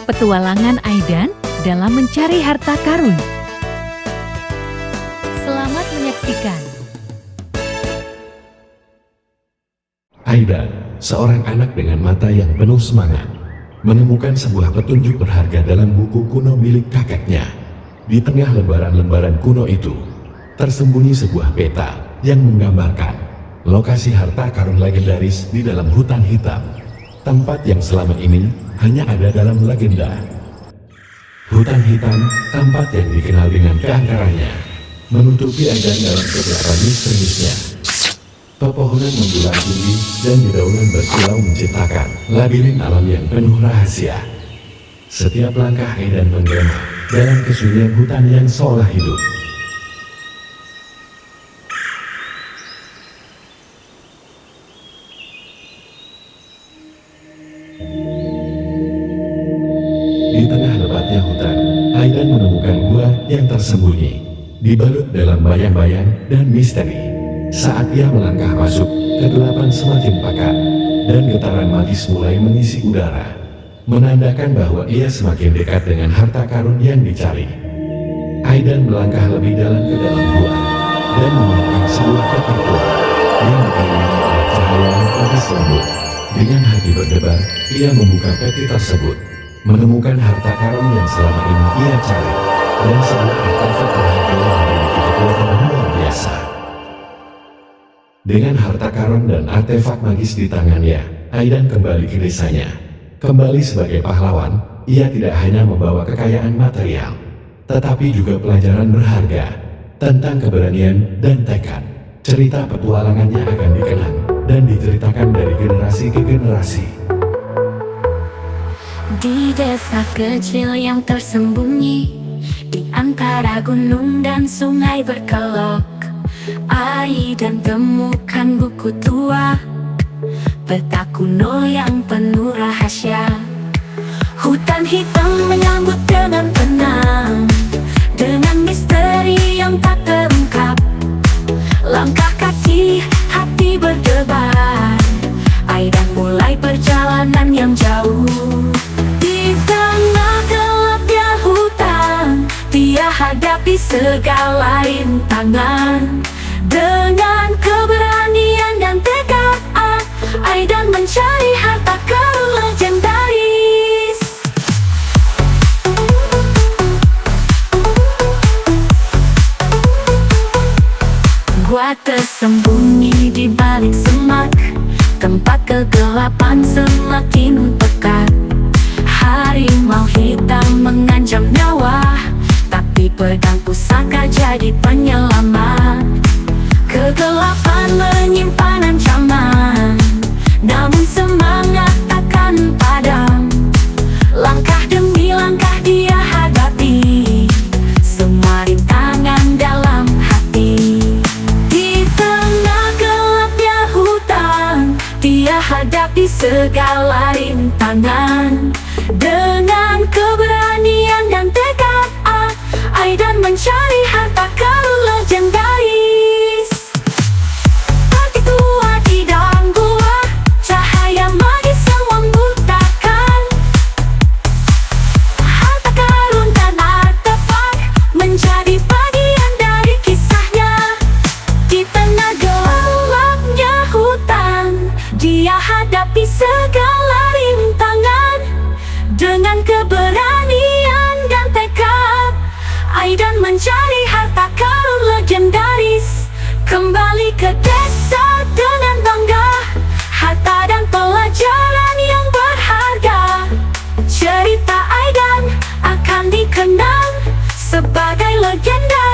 Petualangan Aidan dalam mencari harta karun. Selamat menyaksikan. Aidan, seorang anak dengan mata yang penuh semangat, menemukan sebuah petunjuk berharga dalam buku kuno milik kakeknya. Di tengah lembaran-lembaran kuno itu, tersembunyi sebuah peta yang menggambarkan lokasi harta karun legendaris di dalam hutan hitam. Tempat yang selama ini hanya ada dalam legenda. Hutan hitam, tempat yang dikenal dengan keangkarannya, menutupi Aidan dalam kegelapan misteriusnya. Pepohonan menjulang tinggi dan dedaunan berkilau menciptakan labirin alam yang penuh rahasia. Setiap langkah Aidan menggema dalam kesunyian hutan yang seolah hidup. Di tengah lebatnya hutan, Aidan menemukan gua yang tersembunyi, dibalut dalam bayang-bayang dan misteri. Saat ia melangkah masuk, kegelapan semakin pekat, dan getaran magis mulai mengisi udara, menandakan bahwa ia semakin dekat dengan harta karun yang dicari. Aidan melangkah lebih dalam ke dalam gua, dan menemukan sebuah kotak tua yang dikelilingi oleh cahaya yang panas lembut. Dengan hati berdebar, ia membuka peti tersebut, menemukan harta karun yang selama ini ia cari, dan sebuah artefak berharga yang memiliki kekuatan luar biasa. Dengan harta karun dan artefak magis di tangannya, Aidan kembali ke desanya. Kembali sebagai pahlawan, ia tidak hanya membawa kekayaan material, tetapi juga pelajaran berharga tentang keberanian dan tekad. Cerita petualangannya akan dikenang dan diceritakan dari generasi ke generasi. Di desa kecil yang tersembunyi di antara gunung dan sungai berkelok, Aidan temukan buku tua, peta kuno yang penuh rahasia. Hutan hitam menyambut dengan tenang, dengan misteri yang tak terungkap. Langkah kaki, hati berdebar, Aidan mulai perjalanan yang jauh. Di tengah gelapnya hutan, dia hadapi segala rintangan. Dengan keberanian dan tekad, Aidan mencari harta karun legendaris. Gua tersembunyi di balik semak, tempat kegelapan semakin pekat. Harimau hitam mengancam nyawa, tapi pedang pusaka jadi penyelamat. Kegelapan menyimpan ancaman, namun semangat takkan padam. Langkah demi langkah dia hadapi semua rintangan dalam hati. Di tengah gelapnya hutan, dia hadapi segala rintangan. Dengan keberanian dan tekad, Aidan mencari harta karun legendaris. Peti tua di dalam gua, cahaya magis yang membutakan. Harta karun dan artefak menjadi bagian dari kisahnya. Di tengah gelapnya hutan, dia hadapi segala rintangan. Dengan keberanian dan tekad, Aidan mencari harta karun legendaris. Kembali ke desa dengan bangga, harta dan pelajaran yang berharga. Cerita Aidan akan dikenang sebagai legenda.